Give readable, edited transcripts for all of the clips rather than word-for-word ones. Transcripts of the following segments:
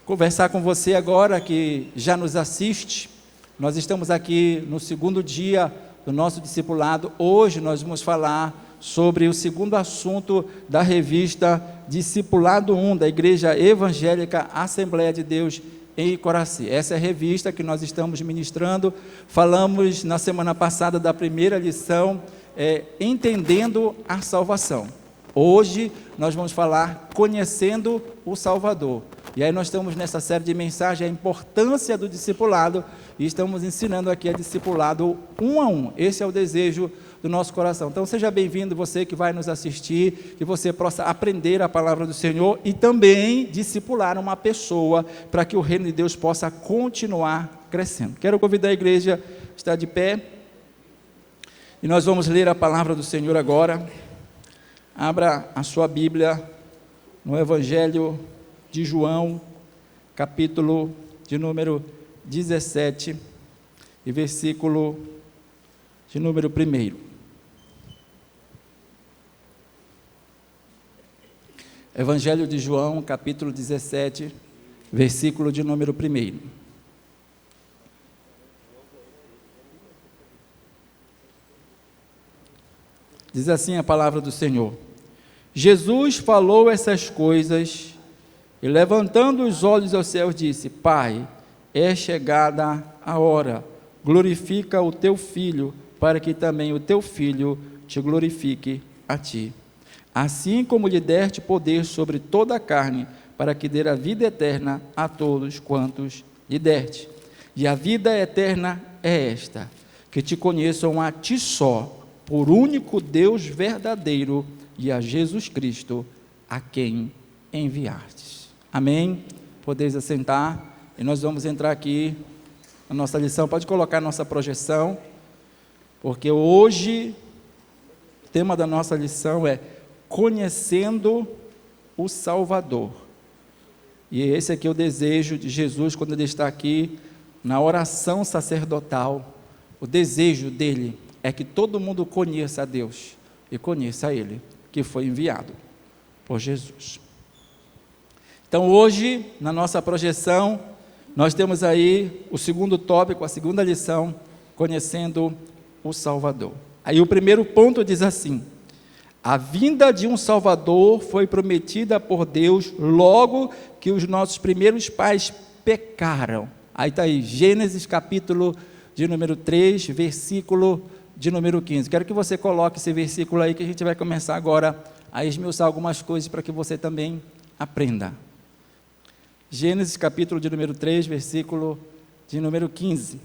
conversar com você agora que já nos assiste. Nós estamos aqui no segundo dia do nosso discipulado. Hoje nós vamos falar sobre o segundo assunto da revista Discipulado 1, da Igreja Evangélica Assembleia de Deus em Icoraci. Essa é a revista que nós estamos ministrando. Falamos na semana passada da primeira lição, Entendendo a Salvação. Hoje nós vamos falar Conhecendo o Salvador. E aí nós estamos nessa série de mensagens, a importância do discipulado, e estamos ensinando aqui a discipulado um a um. Esse é o desejo do nosso coração. Então seja bem-vindo você que vai nos assistir, que você possa aprender a palavra do Senhor e também discipular uma pessoa para que o reino de Deus possa continuar crescendo. Quero convidar a igreja a estar de pé e nós vamos ler a palavra do Senhor agora. Abra a sua Bíblia no Evangelho de João, capítulo de número 17 e versículo de número 1. Evangelho de João, capítulo 17, versículo de número 1. Diz assim a palavra do Senhor: Jesus falou essas coisas e, levantando os olhos aos céus, disse: Pai, é chegada a hora, glorifica o teu Filho, para que também o teu Filho te glorifique a ti. Assim como lhe deste poder sobre toda a carne, para que dê a vida eterna a todos quantos lhe deste. E a vida eterna é esta: que te conheçam a ti só, por único Deus verdadeiro, e a Jesus Cristo, a quem enviastes. Amém? Podeis assentar, e nós vamos entrar aqui na nossa lição. Pode colocar a nossa projeção, porque hoje o tema da nossa lição é Conhecendo o Salvador. E esse aqui é o desejo de Jesus quando ele está aqui na oração sacerdotal. O desejo dele é que todo mundo conheça a Deus e conheça a Ele, que foi enviado por Jesus. Então hoje, na nossa projeção, nós temos aí o segundo tópico, a segunda lição, Conhecendo o Salvador. Aí o primeiro ponto diz assim: a vinda de um Salvador foi prometida por Deus logo que os nossos primeiros pais pecaram. Aí está aí, Gênesis capítulo de número 3, versículo de número 15. Quero que você coloque esse versículo aí, que a gente vai começar agora a esmiuçar algumas coisas para que você também aprenda. Gênesis capítulo de número 3, versículo de número 15.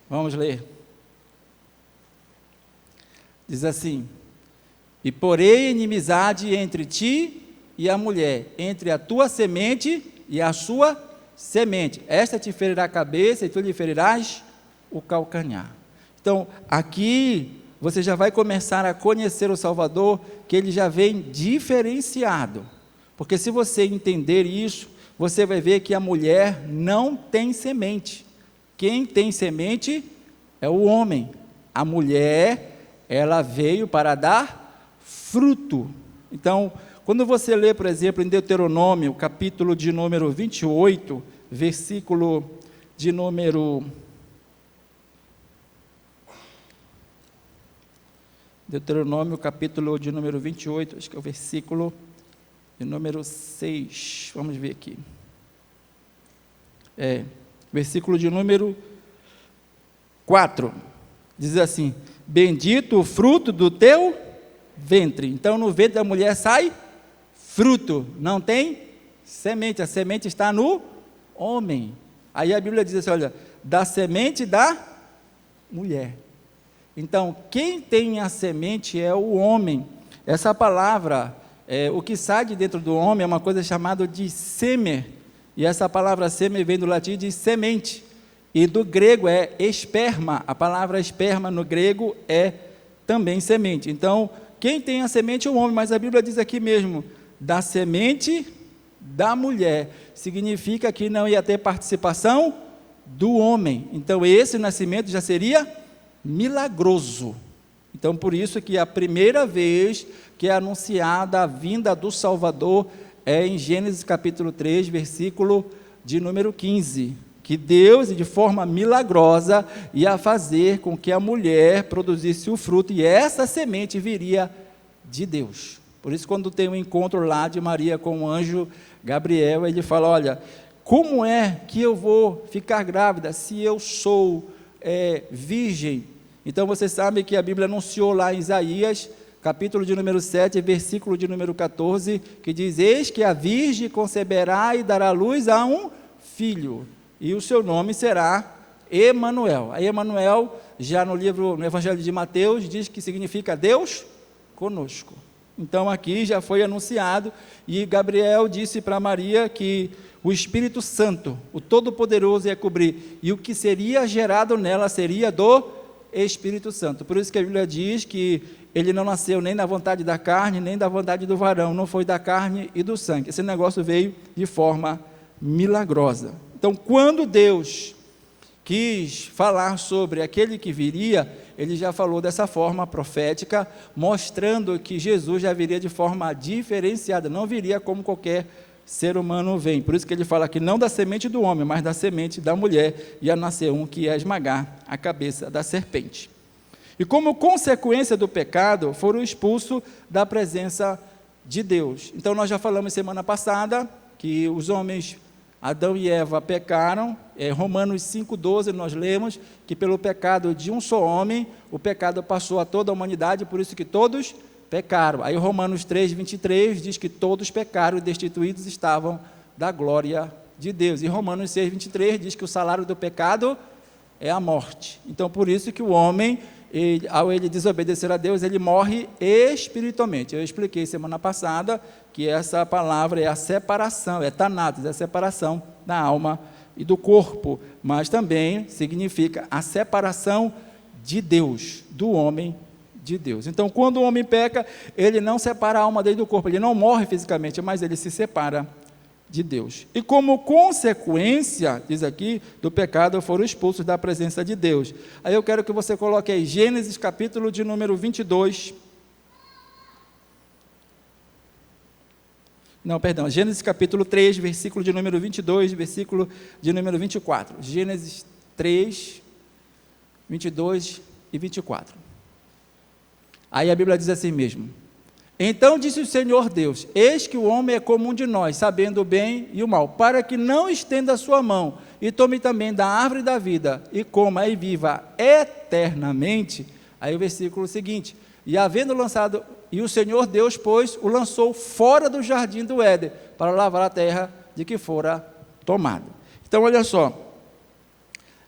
Vamos ler. Diz assim: e porei inimizade entre ti e a mulher, entre a tua semente e a sua semente. Esta te ferirá a cabeça e tu lhe ferirás o calcanhar. Então, aqui você já vai começar a conhecer o Salvador, que ele já vem diferenciado. Porque se você entender isso, você vai ver que a mulher não tem semente. Quem tem semente é o homem. A mulher, ela veio para dar fruto. Então, quando você lê, por exemplo, em Deuteronômio, capítulo de número 28, versículo de número... Deuteronômio, capítulo de número 28, acho que é o versículo de número 6. Vamos ver aqui. Versículo de número 4. Diz assim: bendito o fruto do teu ventre. Então, no ventre da mulher sai fruto, não tem semente. A semente está no homem. Aí a Bíblia diz assim, olha, da semente da mulher. Então, quem tem a semente é o homem. Essa palavra, o que sai de dentro do homem é uma coisa chamada de sêmen. E essa palavra sêmen vem do latim de semente. E do grego é esperma. A palavra esperma no grego é também semente. Então, quem tem a semente é o homem, mas a Bíblia diz aqui mesmo, da semente da mulher. Significa que não ia ter participação do homem. Então, esse nascimento já seria milagroso. Então, por isso que a primeira vez que é anunciada a vinda do Salvador é em Gênesis capítulo 3, versículo de número 15, que Deus, de forma milagrosa, ia fazer com que a mulher produzisse o fruto, e essa semente viria de Deus. Por isso, quando tem um encontro lá de Maria com o anjo Gabriel, ele fala, olha, como é que eu vou ficar grávida se eu sou virgem? Então, você sabe que a Bíblia anunciou lá em Isaías, capítulo de número 7, versículo de número 14, que diz, eis que a virgem conceberá e dará luz a um filho, e o seu nome será Emanuel. Aí Emanuel, já no Evangelho de Mateus, diz que significa Deus conosco. Então aqui já foi anunciado, e Gabriel disse para Maria que o Espírito Santo, o Todo-Poderoso, ia cobrir, e o que seria gerado nela seria do Espírito Santo. Por isso que a Bíblia diz que ele não nasceu nem da vontade da carne, nem da vontade do varão, não foi da carne e do sangue. Esse negócio veio de forma milagrosa. Então, quando Deus quis falar sobre aquele que viria, ele já falou dessa forma profética, mostrando que Jesus já viria de forma diferenciada, não viria como qualquer ser humano vem. Por isso que ele fala que não da semente do homem, mas da semente da mulher, ia nascer um que ia esmagar a cabeça da serpente. E como consequência do pecado, foram expulsos da presença de Deus. Então, nós já falamos semana passada que os homens, Adão e Eva, pecaram. Romanos 5,12 nós lemos que pelo pecado de um só homem, o pecado passou a toda a humanidade, por isso que todos pecaram. Aí Romanos 3,23 diz que todos pecaram e destituídos estavam da glória de Deus. E Romanos 6,23 diz que o salário do pecado é a morte. Então, por isso que o homem, ao ele desobedecer a Deus, ele morre espiritualmente. Eu expliquei semana passada que essa palavra é a separação, é thanatos, é a separação da alma e do corpo, mas também significa a separação de Deus, do homem de Deus. Então, quando o homem peca, ele não separa a alma dele do corpo, ele não morre fisicamente, mas ele se separa de Deus. E como consequência, diz aqui, do pecado, foram expulsos da presença de Deus. Aí eu quero que você coloque aí Gênesis capítulo de número 22. Não, perdão, Gênesis capítulo 3, versículo de número 22, versículo de número 24. Gênesis 3, 22 e 24. Aí a Bíblia diz assim mesmo: então disse o Senhor Deus, eis que o homem é como um de nós, sabendo o bem e o mal, para que não estenda a sua mão, e tome também da árvore da vida, e coma e viva eternamente. Aí o versículo seguinte, e havendo lançado, e o Senhor Deus, pois, o lançou fora do jardim do Éden, para lavrar a terra de que fora tomada. Então, olha só,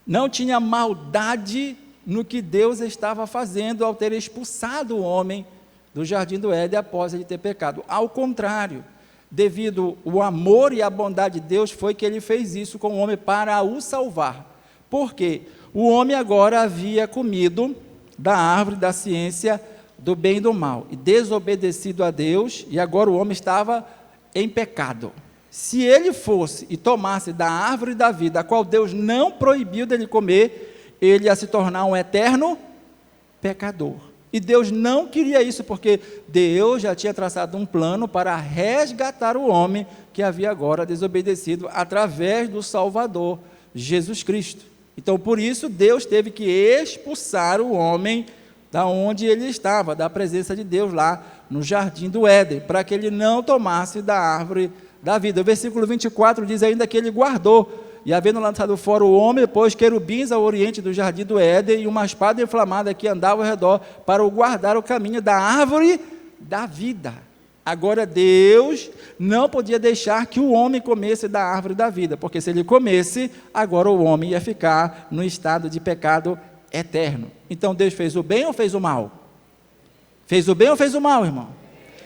não tinha maldade no que Deus estava fazendo ao ter expulsado o homem do jardim do Éden após ele ter pecado. Ao contrário, devido ao amor e à bondade de Deus, foi que ele fez isso com o homem para o salvar. Porque o homem agora havia comido da árvore da ciência do bem e do mal, e desobedecido a Deus, e agora o homem estava em pecado. Se ele fosse e tomasse da árvore da vida, a qual Deus não proibiu dele comer, ele ia se tornar um eterno pecador. E Deus não queria isso, porque Deus já tinha traçado um plano para resgatar o homem que havia agora desobedecido através do Salvador, Jesus Cristo. Então, por isso, Deus teve que expulsar o homem da onde ele estava, da presença de Deus lá no jardim do Éden, para que ele não tomasse da árvore da vida. O versículo 24 diz ainda que ele guardou, e havendo lançado fora o homem, pôs querubins ao oriente do jardim do Éden, e uma espada inflamada que andava ao redor, para o guardar o caminho da árvore da vida. Agora Deus não podia deixar que o homem comesse da árvore da vida, porque se ele comesse, agora o homem ia ficar no estado de pecado eterno. Então Deus fez o bem ou fez o mal? Fez o bem ou fez o mal, irmão?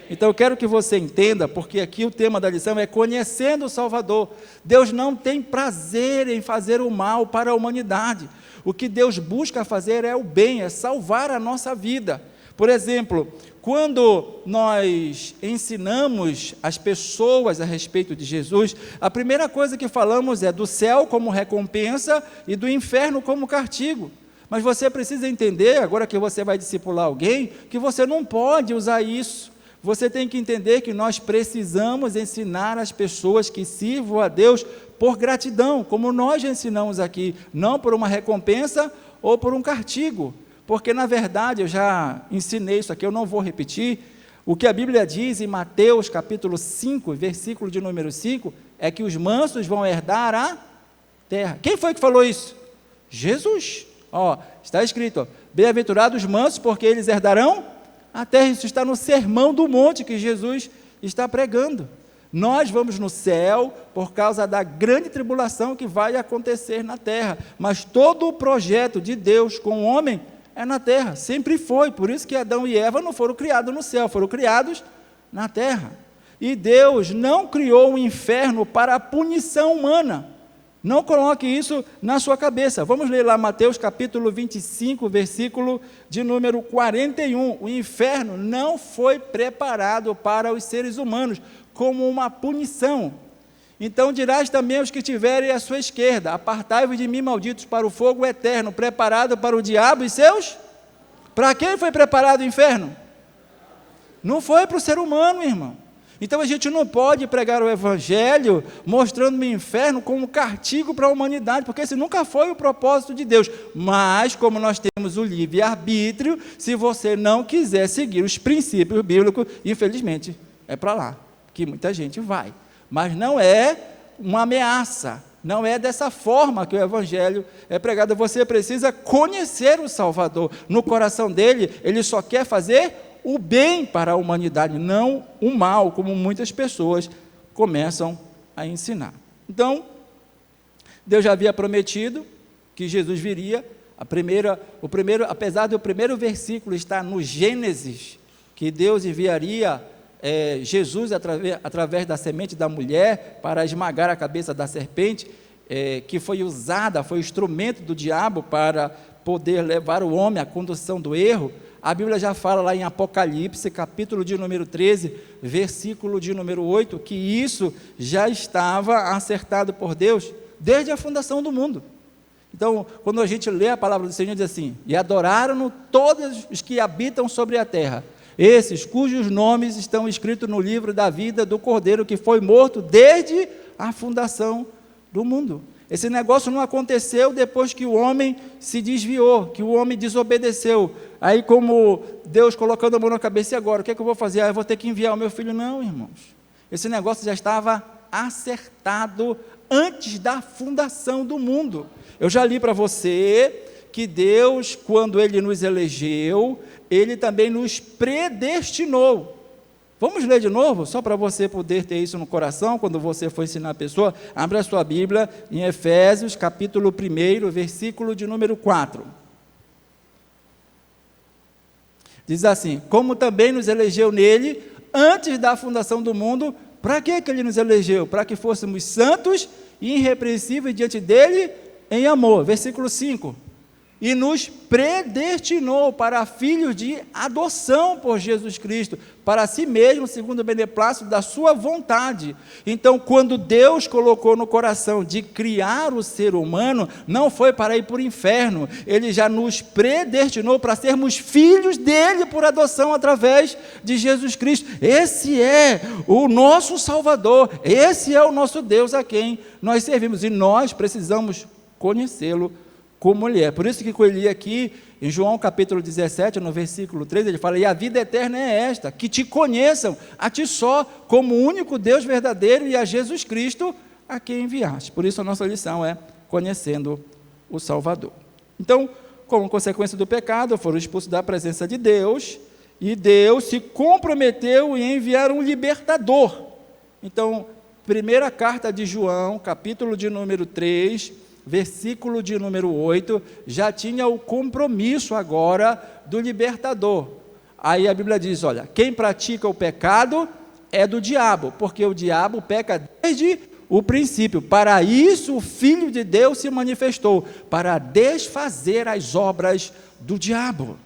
Então eu quero que você entenda, porque aqui o tema da lição é conhecendo o Salvador. Deus não tem prazer em fazer o mal para a humanidade. O que Deus busca fazer é o bem, é salvar a nossa vida. Por exemplo, quando nós ensinamos as pessoas a respeito de Jesus, a primeira coisa que falamos é do céu como recompensa e do inferno como castigo. Mas você precisa entender, agora que você vai discipular alguém, que você não pode usar isso. Você tem que entender que nós precisamos ensinar as pessoas que sirvam a Deus por gratidão, como nós já ensinamos aqui, não por uma recompensa ou por um castigo, porque na verdade eu já ensinei isso aqui, eu não vou repetir. O que a Bíblia diz em Mateus capítulo 5, versículo de número 5, é que os mansos vão herdar a terra. Quem foi que falou isso? Jesus. Está escrito, bem-aventurados os mansos, porque eles herdarão a terra. Isso está no Sermão do Monte que Jesus está pregando. Nós vamos no céu por causa da grande tribulação que vai acontecer na terra, mas todo o projeto de Deus com o homem é na terra, sempre foi. Por isso que Adão e Eva não foram criados no céu, foram criados na terra. E Deus não criou o inferno para a punição humana. Não coloque isso na sua cabeça. Vamos ler lá Mateus capítulo 25, versículo de número 41. O inferno não foi preparado para os seres humanos como uma punição. Então dirás também aos que estiverem à sua esquerda: apartai-vos de mim, malditos, para o fogo eterno, preparado para o diabo e seus... Para quem foi preparado o inferno? Não foi para o ser humano, irmão. Então a gente não pode pregar o evangelho mostrando o inferno como castigo para a humanidade, porque esse nunca foi o propósito de Deus. Mas como nós temos o livre-arbítrio, se você não quiser seguir os princípios bíblicos, infelizmente é para lá que muita gente vai. Mas não é uma ameaça, não é dessa forma que o evangelho é pregado. Você precisa conhecer o Salvador. No coração dele, ele só quer fazer o bem para a humanidade, não o mal, como muitas pessoas começam a ensinar. Então, Deus já havia prometido que Jesus viria. Apesar do primeiro versículo estar no Gênesis, que Deus enviaria Jesus através da semente da mulher para esmagar a cabeça da serpente, que foi usada, foi o instrumento do diabo para poder levar o homem à condução do erro. A Bíblia já fala lá em Apocalipse, capítulo de número 13, versículo de número 8, que isso já estava acertado por Deus desde a fundação do mundo. Então, quando a gente lê a palavra do Senhor, diz assim: e adoraram-no todos os que habitam sobre a terra, esses cujos nomes estão escritos no livro da vida do Cordeiro, que foi morto desde a fundação do mundo. Esse negócio não aconteceu depois que o homem se desviou, que o homem desobedeceu. Aí, como Deus colocando a mão na cabeça, e agora? O que é que eu vou fazer? Eu vou ter que enviar o meu filho? Não, irmãos. Esse negócio já estava acertado antes da fundação do mundo. Eu já li para você que Deus, quando Ele nos elegeu, Ele também nos predestinou. Vamos ler de novo, só para você poder ter isso no coração, quando você for ensinar a pessoa. Abra a sua Bíblia em Efésios, capítulo 1, versículo de número 4. Diz assim: como também nos elegeu nele, antes da fundação do mundo. Para que Ele nos elegeu? Para que fôssemos santos e irrepreensíveis diante dEle em amor. Versículo 5. E nos predestinou para filhos de adoção por Jesus Cristo, para si mesmo, segundo o beneplácito da sua vontade. Então, quando Deus colocou no coração de criar o ser humano, não foi para ir para o inferno, Ele já nos predestinou para sermos filhos dEle por adoção através de Jesus Cristo. Esse é o nosso Salvador, esse é o nosso Deus a quem nós servimos, e nós precisamos conhecê-lo como Ele é. Por isso que ele aqui, em João capítulo 17, no versículo 3, ele fala: e a vida eterna é esta, que te conheçam, a ti só, como o único Deus verdadeiro, e a Jesus Cristo, a quem enviaste. Por isso a nossa lição é conhecendo o Salvador. Então, como consequência do pecado, foram expulsos da presença de Deus, e Deus se comprometeu em enviar um libertador. Então, primeira carta de João, capítulo de número 3, versículo de número 8, já tinha o compromisso agora do libertador. Aí a Bíblia diz: olha, quem pratica o pecado é do diabo, porque o diabo peca desde o princípio. Para isso o Filho de Deus se manifestou, para desfazer as obras do diabo.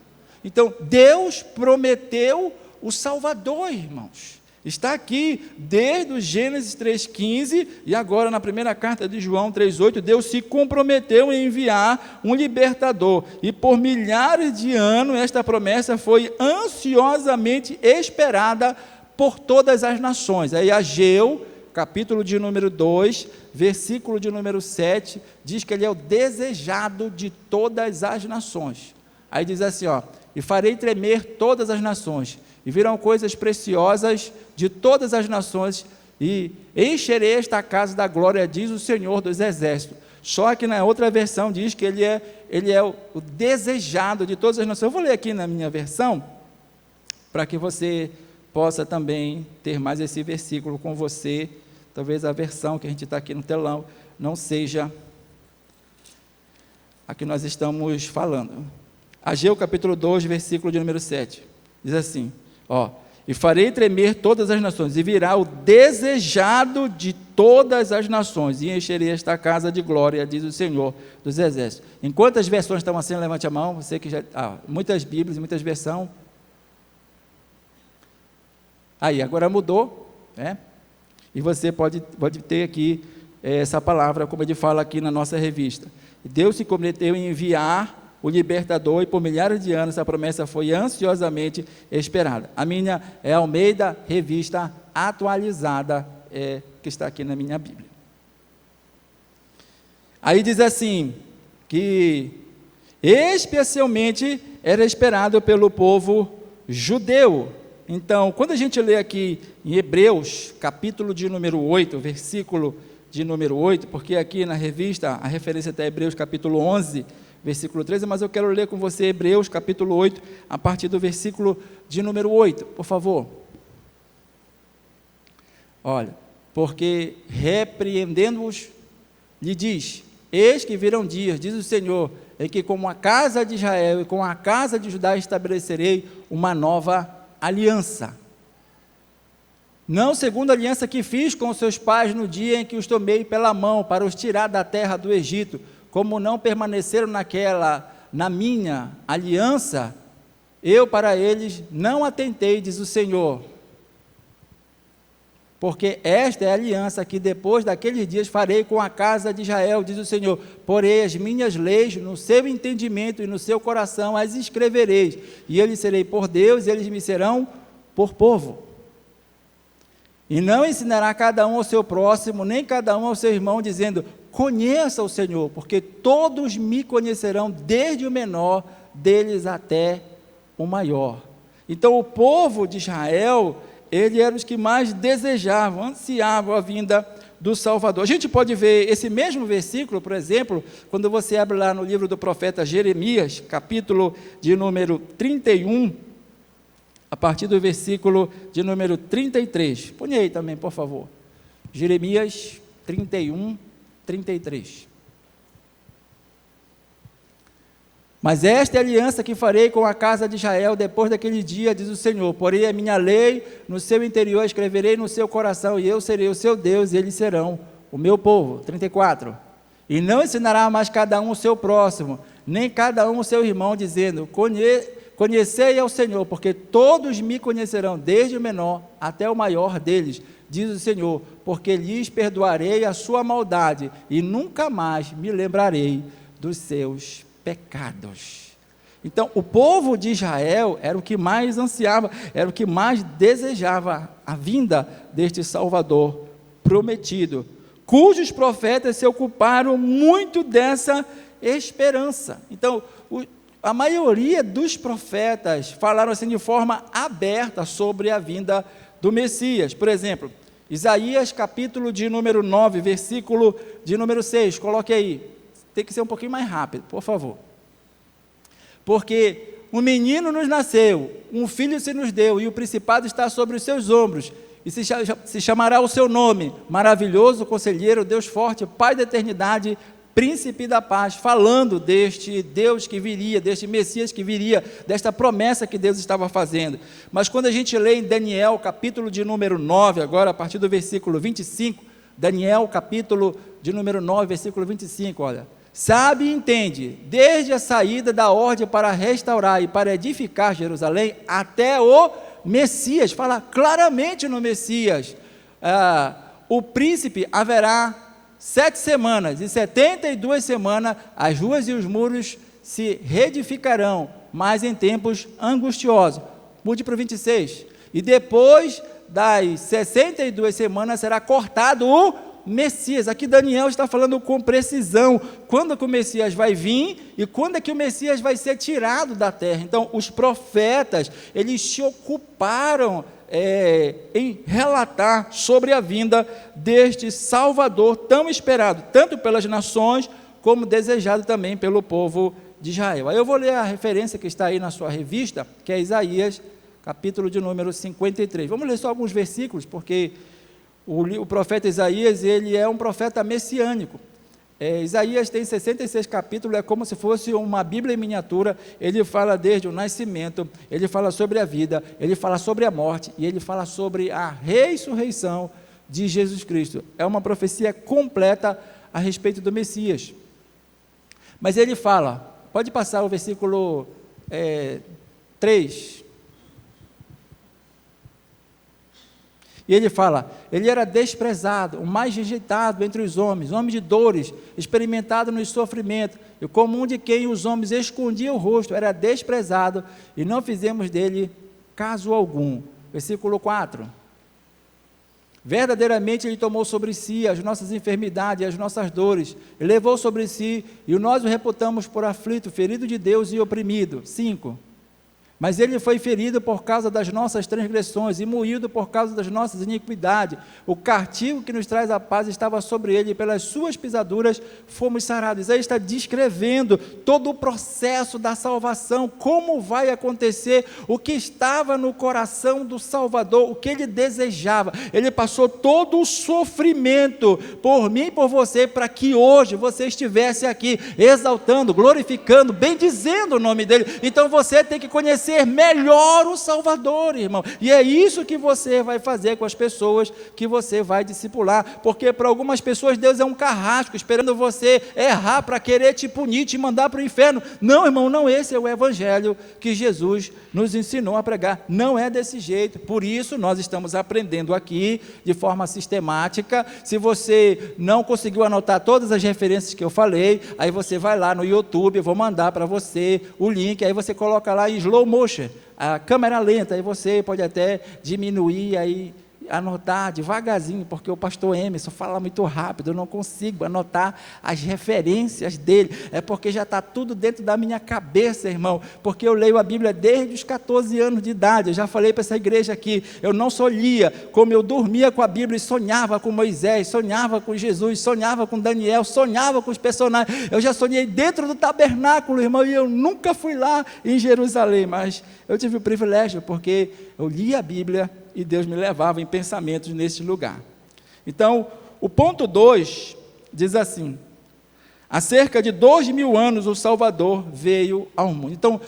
Então, Deus prometeu o Salvador, irmãos. Está aqui desde o Gênesis 3,15 e agora na primeira carta de João 3,8, Deus se comprometeu em enviar um libertador. E por milhares de anos esta promessa foi ansiosamente esperada por todas as nações. Aí Ageu, capítulo de número 2, versículo de número 7, diz que ele é o desejado de todas as nações. Aí diz assim, ó, e farei tremer todas as nações, e virão coisas preciosas de todas as nações, e encherei esta casa da glória, diz o Senhor dos Exércitos. Só que na outra versão diz que ele é o desejado de todas as nações. Eu vou ler aqui na minha versão, para que você possa também ter mais esse versículo com você. Talvez a versão que a gente está aqui no telão não seja a que nós estamos falando. Ageu capítulo 2, versículo de número 7, diz assim, ó, e farei tremer todas as nações, e virá o desejado de todas as nações, e encherei esta casa de glória, diz o Senhor dos Exércitos. Enquanto as versões estão assim, levante a mão, você que já, muitas Bíblias, muitas versões, aí, agora mudou, né? E você pode ter aqui essa palavra, como ele fala aqui na nossa revista. Deus se comprometeu em enviar o libertador, e por milhares de anos essa promessa foi ansiosamente esperada. A minha é a Almeida Revista Atualizada, que está aqui na minha Bíblia. Aí diz assim, que especialmente era esperado pelo povo judeu. Então, quando a gente lê aqui em Hebreus, capítulo de número 8, versículo de número 8, porque aqui na revista, a referência está Hebreus capítulo 11, versículo 13, mas eu quero ler com você Hebreus capítulo 8, a partir do versículo de número 8, por favor. Olha, porque repreendendo-os, lhe diz, eis que virão dias, diz o Senhor, em que com a casa de Israel e com a casa de Judá estabelecerei uma nova aliança, não segundo a aliança que fiz com os seus pais no dia em que os tomei pela mão para os tirar da terra do Egito, como não permaneceram na minha aliança, eu para eles não atentei, diz o Senhor, porque esta é a aliança que depois daqueles dias farei com a casa de Israel, diz o Senhor, porém as minhas leis no seu entendimento e no seu coração as escrevereis, e eu lhes serei por Deus, e eles me serão por povo. E não ensinará cada um ao seu próximo, nem cada um ao seu irmão, dizendo, conheça o Senhor, porque todos me conhecerão, desde o menor deles até o maior. Então o povo de Israel, ele era os que mais desejavam, ansiavam a vinda do Salvador. A gente pode ver esse mesmo versículo, por exemplo, quando você abre lá no livro do profeta Jeremias, capítulo de número 31, a partir do versículo de número 33. Põe aí também, por favor. Jeremias 31, 33. Mas esta é a aliança que farei com a casa de Israel depois daquele dia, diz o Senhor. Porém a minha lei no seu interior escreverei no seu coração, e eu serei o seu Deus, e eles serão o meu povo. 34. E não ensinará mais cada um o seu próximo, nem cada um o seu irmão, dizendo, conhecei ao Senhor, porque todos me conhecerão, desde o menor até o maior deles, diz o Senhor, porque lhes perdoarei a sua maldade, e nunca mais me lembrarei dos seus pecados. Então, o povo de Israel era o que mais ansiava, era o que mais desejava a vinda deste Salvador prometido, cujos profetas se ocuparam muito dessa esperança. Então, a maioria dos profetas falaram assim de forma aberta sobre a vinda do Messias. Por exemplo, Isaías capítulo de número 9, versículo de número 6, coloque aí, tem que ser um pouquinho mais rápido, por favor. Porque um menino nos nasceu, um filho se nos deu, e o principado está sobre os seus ombros, e se chamará o seu nome, maravilhoso, conselheiro, Deus forte, Pai da eternidade, príncipe da paz, falando deste Deus que viria, deste Messias que viria, desta promessa que Deus estava fazendo. Mas quando a gente lê em Daniel, capítulo de número 9, agora a partir do versículo 25, Daniel, capítulo de número 9, versículo 25, olha, sabe e entende, desde a saída da ordem para restaurar e para edificar Jerusalém, até o Messias, fala claramente no Messias. O príncipe haverá 7 semanas, e 72 semanas as ruas e os muros se reedificarão, mas em tempos angustiosos. Mude para o 26. E depois das 62 semanas será cortado o Messias. Aqui Daniel está falando com precisão, quando que o Messias vai vir e quando é que o Messias vai ser tirado da terra. Então, os profetas, eles se ocuparam em relatar sobre a vinda deste Salvador tão esperado, tanto pelas nações, como desejado também pelo povo de Israel. Aí eu vou ler a referência que está aí na sua revista, que é Isaías, capítulo de número 53. Vamos ler só alguns versículos, porque o profeta Isaías, ele é um profeta messiânico. Isaías tem 66 capítulos, é como se fosse uma Bíblia em miniatura. Ele fala desde o nascimento, ele fala sobre a vida, ele fala sobre a morte, e ele fala sobre a ressurreição de Jesus Cristo. É uma profecia completa a respeito do Messias. Mas ele fala, pode passar o versículo 3. E ele fala, ele era desprezado, o mais rejeitado entre os homens, homem de dores, experimentado nos sofrimentos, e comum de quem os homens escondiam o rosto, era desprezado, e não fizemos dele caso algum. Versículo 4. Verdadeiramente ele tomou sobre si as nossas enfermidades e as nossas dores, e levou sobre si, e nós o reputamos por aflito, ferido de Deus e oprimido. 5. Mas ele foi ferido por causa das nossas transgressões e moído por causa das nossas iniquidades. O castigo que nos traz a paz estava sobre ele, e pelas suas pisaduras fomos sarados. Isaías está descrevendo todo o processo da salvação, como vai acontecer, o que estava no coração do Salvador, o que ele desejava. Ele passou todo o sofrimento por mim e por você, para que hoje você estivesse aqui exaltando, glorificando, bendizendo o nome dele. Então você tem que conhecer melhor o Salvador, irmão, e é isso que você vai fazer com as pessoas que você vai discipular, porque para algumas pessoas Deus é um carrasco, esperando você errar para querer te punir, te mandar para o inferno. Não, irmão, não, esse é o evangelho que Jesus nos ensinou a pregar, não é desse jeito. Por isso nós estamos aprendendo aqui, de forma sistemática. Se você não conseguiu anotar todas as referências que eu falei, aí você vai lá no YouTube, eu vou mandar para você o link, aí você coloca lá em slow motion, a câmera lenta, aí você pode até diminuir, aí anotar devagarzinho, porque o pastor Emerson fala muito rápido, eu não consigo anotar as referências dele, é porque já está tudo dentro da minha cabeça, irmão, porque eu leio a Bíblia desde os 14 anos de idade. Eu já falei para essa igreja aqui, eu não só lia, como eu dormia com a Bíblia e sonhava com Moisés, sonhava com Jesus, sonhava com Daniel, sonhava com os personagens. Eu já sonhei dentro do tabernáculo, irmão, e eu nunca fui lá em Jerusalém, mas eu tive o privilégio, porque eu lia a Bíblia e Deus me levava em pensamentos nesse lugar. Então, o ponto 2 diz assim: há cerca de 2000 anos o Salvador veio ao mundo. Então,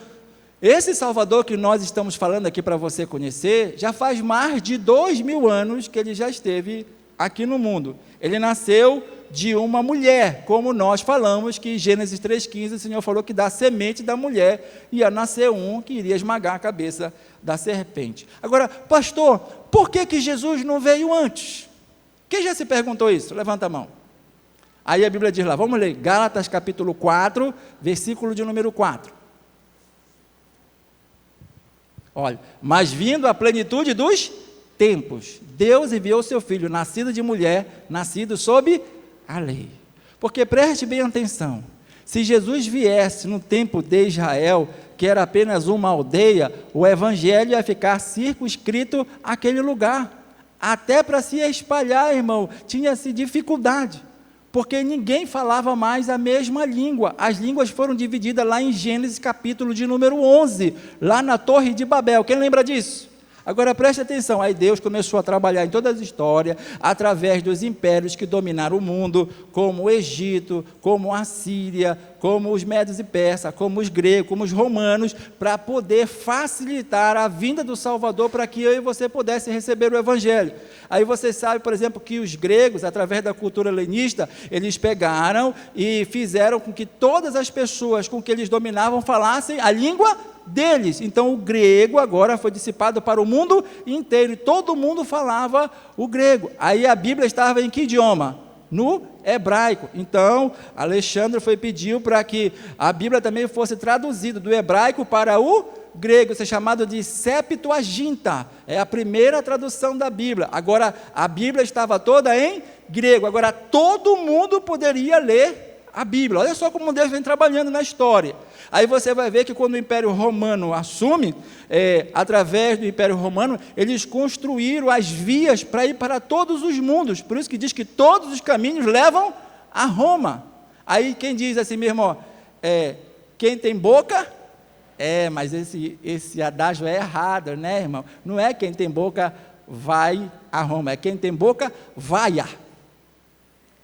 esse Salvador que nós estamos falando aqui para você conhecer, já faz mais de 2000 anos que ele já esteve aqui no mundo. Ele nasceu de uma mulher, como nós falamos que em Gênesis 3,15 o Senhor falou que da semente da mulher ia nascer um que iria esmagar a cabeça da serpente. Agora, pastor, por que Jesus não veio antes? Quem já se perguntou isso? Levanta a mão. Aí a Bíblia diz lá, vamos ler, Gálatas capítulo 4, versículo de número 4. Olha, mas vindo a plenitude dos tempos, Deus enviou seu Filho, nascido de mulher, nascido sob a lei. Porque preste bem atenção, se Jesus viesse no tempo de Israel, que era apenas uma aldeia, o evangelho ia ficar circunscrito àquele lugar, até para se espalhar, irmão, tinha-se dificuldade, porque ninguém falava mais a mesma língua. As línguas foram divididas lá em Gênesis capítulo de número 11, lá na Torre de Babel. Quem lembra disso? Agora preste atenção, aí Deus começou a trabalhar em toda a história, através dos impérios que dominaram o mundo, como o Egito, como a Síria, como os medos e persas, como os gregos, como os romanos, para poder facilitar a vinda do Salvador, para que eu e você pudesse receber o Evangelho. Aí você sabe, por exemplo, que os gregos, através da cultura helenista, eles pegaram e fizeram com que todas as pessoas com que eles dominavam falassem a língua deles. Então o grego agora foi dissipado para o mundo inteiro, e todo mundo falava o grego. Aí a Bíblia estava em que idioma? No hebraico. Então Alexandre pediu para que a Bíblia também fosse traduzida do hebraico para o grego, isso é chamado de Septuaginta, é a primeira tradução da Bíblia. Agora a Bíblia estava toda em grego, agora todo mundo poderia ler a Bíblia. Olha só como Deus vem trabalhando na história. Aí você vai ver que quando o Império Romano assume, através do Império Romano, eles construíram as vias para ir para todos os mundos, por isso que diz que todos os caminhos levam a Roma. Aí quem diz assim, meu irmão, quem tem boca, mas esse adágio é errado, né, irmão? Não é quem tem boca vai a Roma, é quem tem boca vaia.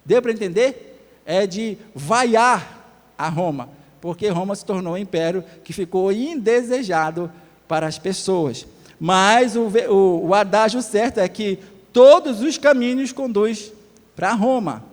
Deu para entender? É de vaiar a Roma, porque Roma se tornou um império que ficou indesejado para as pessoas. Mas o adágio certo é que todos os caminhos conduzem para Roma.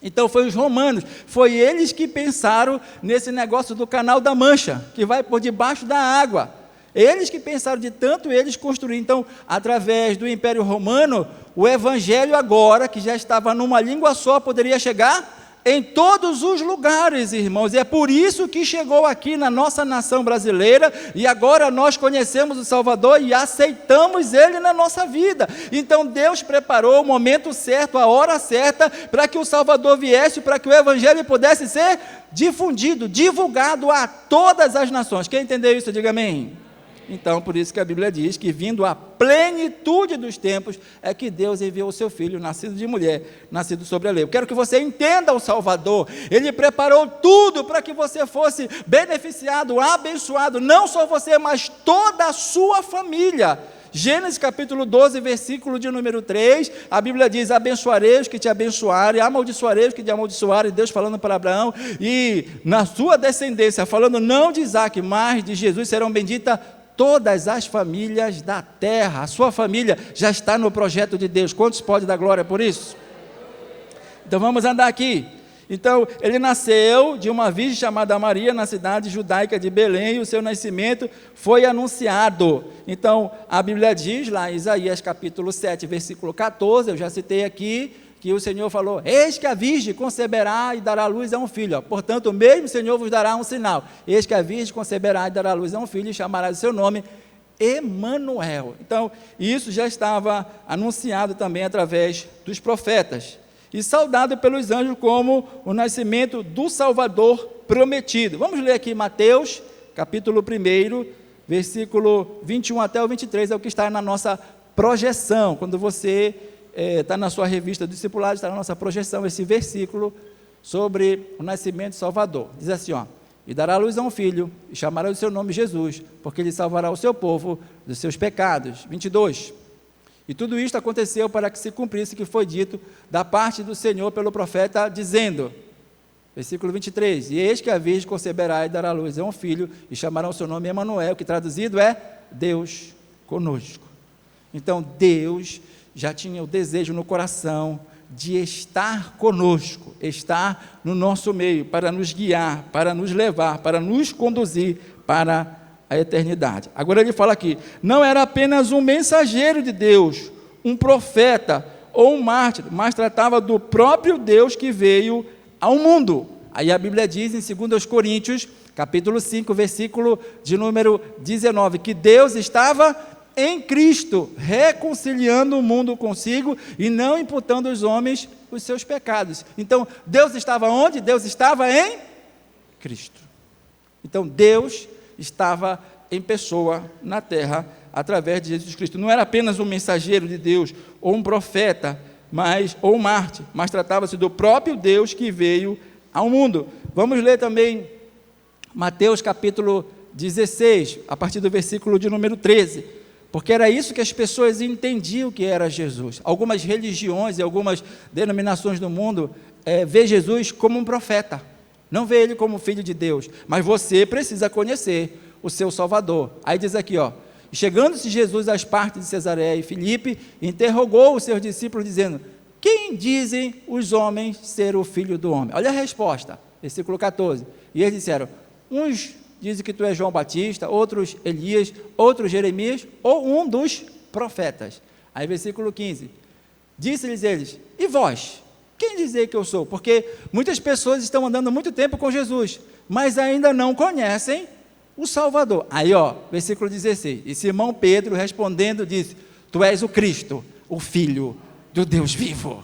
Então foi os romanos, foi eles que pensaram nesse negócio do Canal da Mancha, que vai por debaixo da água. Eles que pensaram, de tanto eles construir. Então, através do Império Romano, o Evangelho agora, que já estava numa língua só, poderia chegar em todos os lugares, irmãos, e é por isso que chegou aqui na nossa nação brasileira, e agora nós conhecemos o Salvador e aceitamos Ele na nossa vida. Então Deus preparou o momento certo, a hora certa, para que o Salvador viesse, para que o Evangelho pudesse ser difundido, divulgado a todas as nações. Quem entendeu isso, diga amém. Então, por isso que a Bíblia diz que, vindo a plenitude dos tempos, é que Deus enviou o seu Filho, nascido de mulher, nascido sobre a lei. Eu quero que você entenda o Salvador. Ele preparou tudo para que você fosse beneficiado, abençoado, não só você, mas toda a sua família. Gênesis capítulo 12, versículo de número 3, a Bíblia diz: abençoarei os que te abençoarem, amaldiçoarei os que te amaldiçoarem, Deus falando para Abraão, e na sua descendência, falando não de Isaac, mas de Jesus, serão benditas todas as famílias da terra. A sua família já está no projeto de Deus. Quantos podem dar glória por isso? Então vamos andar aqui. Então ele nasceu de uma virgem chamada Maria, na cidade judaica de Belém, e o seu nascimento foi anunciado. Então a Bíblia diz lá em Isaías capítulo 7, versículo 14, eu já citei aqui, que o Senhor falou: eis que a virgem conceberá e dará luz a um filho. Portanto, o mesmo Senhor vos dará um sinal: eis que a virgem conceberá e dará luz a um filho, e chamará de seu nome Emanuel. Então, isso já estava anunciado também através dos profetas, e saudado pelos anjos como o nascimento do Salvador prometido. Vamos ler aqui Mateus, capítulo 1, versículo 21 até o 23, é o que está na nossa projeção. Quando você está na sua revista do discipulado, está na nossa projeção esse versículo sobre o nascimento do Salvador. Diz assim, e dará luz a um filho, e chamará o seu nome Jesus, porque ele salvará o seu povo dos seus pecados. 22. E tudo isto aconteceu para que se cumprisse o que foi dito da parte do Senhor pelo profeta, dizendo, versículo 23, e eis que a virgem conceberá e dará luz a um filho, e chamará o seu nome Emanuel, que traduzido é Deus conosco. Então Deus já tinha o desejo no coração de estar conosco, estar no nosso meio, para nos guiar, para nos levar, para nos conduzir para a eternidade. Agora ele fala aqui, não era apenas um mensageiro de Deus, um profeta ou um mártir, mas tratava do próprio Deus que veio ao mundo. Aí a Bíblia diz em 2 Coríntios, capítulo 5, versículo de número 19, que Deus estava em Cristo, reconciliando o mundo consigo e não imputando aos homens os seus pecados. Então, Deus estava onde? Deus estava em Cristo. Então, Deus estava em pessoa na terra, através de Jesus Cristo. Não era apenas um mensageiro de Deus, ou um profeta, ou um mártir, mas tratava-se do próprio Deus que veio ao mundo. Vamos ler também Mateus capítulo 16, a partir do versículo de número 13, porque era isso que as pessoas entendiam que era Jesus. Algumas religiões e algumas denominações do mundo vê Jesus como um profeta, não vê ele como filho de Deus, mas você precisa conhecer o seu Salvador. Aí diz aqui, chegando-se Jesus às partes de Cesareia e Filipe, interrogou os seus discípulos, dizendo: quem dizem os homens ser o Filho do Homem? Olha a resposta, versículo 14. E eles disseram: uns dizem que tu és João Batista, outros Elias, outros Jeremias, ou um dos profetas. Aí versículo 15, disse-lhes eles: e vós? Quem dizer que eu sou? Porque muitas pessoas estão andando muito tempo com Jesus, mas ainda não conhecem o Salvador. Aí, versículo 16, e Simão Pedro respondendo disse: tu és o Cristo, o Filho do Deus vivo.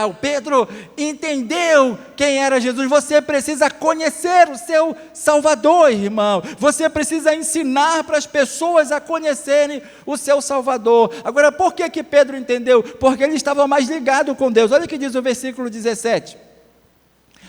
O Pedro entendeu quem era Jesus. Você precisa conhecer o seu Salvador, irmão. Você precisa ensinar para as pessoas a conhecerem o seu Salvador. Agora, por que Pedro entendeu? Porque ele estava mais ligado com Deus. Olha o que diz o versículo 17.